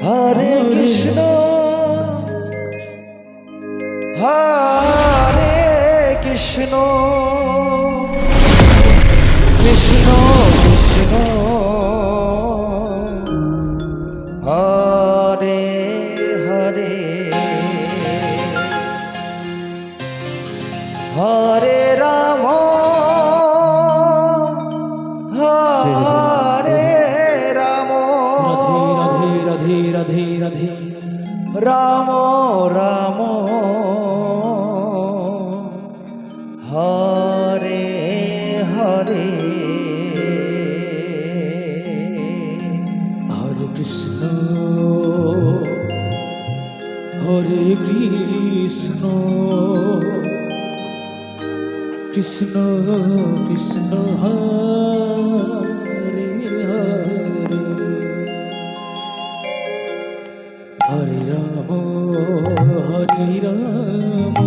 Hare Krishna Hare Krishna Krishna Krishna Hare Hare Hare Ram Hare Ram Radhe Radhe Radhe Ram Ram Hare Hare Hare Krishna Hare Krishna Krishna Krishna Hare Hare Hare Ram Hare Ram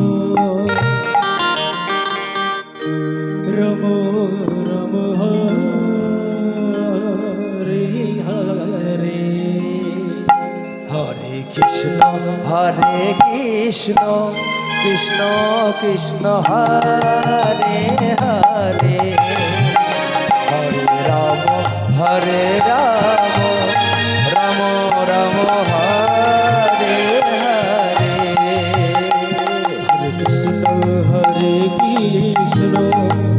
Ram Ram Hare Hare Hare Krishna Hare Krishna Krishna Krishna Hare Hare Hare Ram Hare Ram Ram Ram Hare Hare Krishna Hare Krishna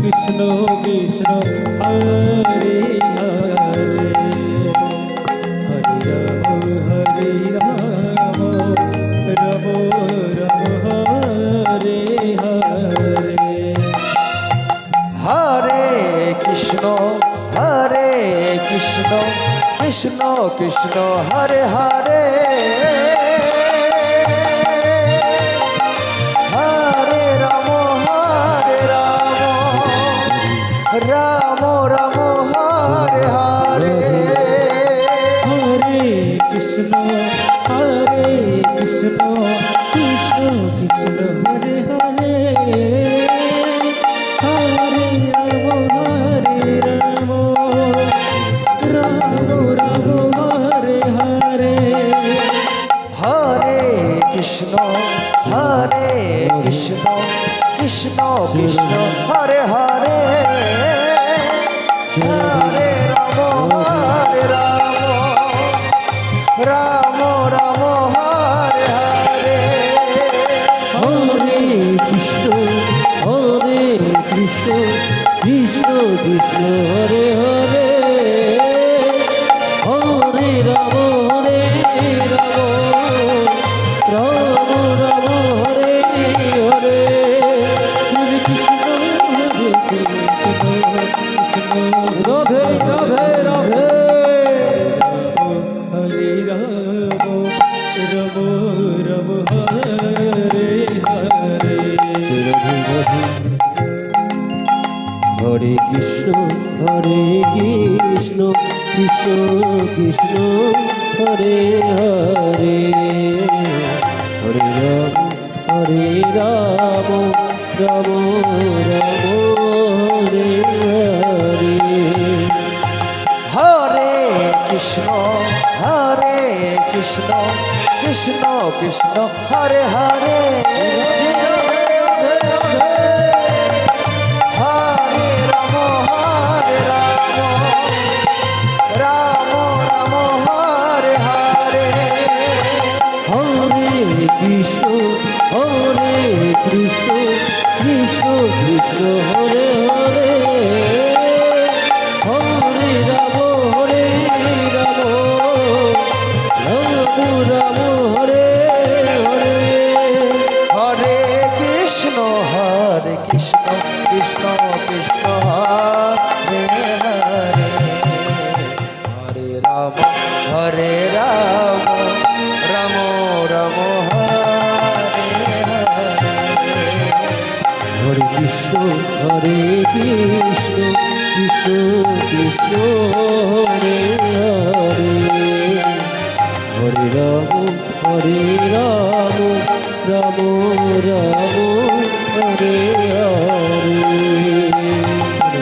Krishna Krishna Hare Hare Hare Ram Ram Ram Hare Hare Hare Krishna Krishna Krishna Hare Hare Hare Ram Ram Ram Hare Hare Hare Krishna Krishna Krishna Hare Hare Hare Ram Ram Ram Hare Hare Hare Krishna Krishna Krishna Hare Hare Hare Ram Ram Ram Hare Hare Hare Krishna Krishna Krishna Hare Hare Hare Ram Ram Ram Hare Hare Hare Krishna Krishna Radhe Radhe Radhe Hare Ram Ram Ram Hare Hare Hare Krishna Krishna Krishna Hare Hare Hare Ram Ram Ram Hare Hare Hare Krishna Krishna Krishna Hare Hare Hare Ram Ram Ram Hare Hare Hare Krishna Krishna Krishna Hare Hare Hare Ram Ram Ram Hare Hare Hare Krishna Krishna Krishna Hare Hare Hare Ram Ram Ram Hare Hare Hare Krishna Krishna Krishna Hare Hare Hare Ram Ram Ram Hare Hare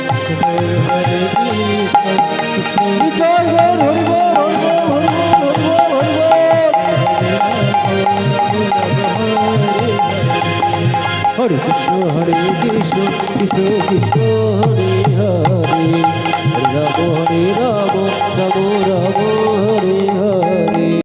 Krishna Hare Krishna Krishna Hare Hare Krishna Krishna Krishna Krishna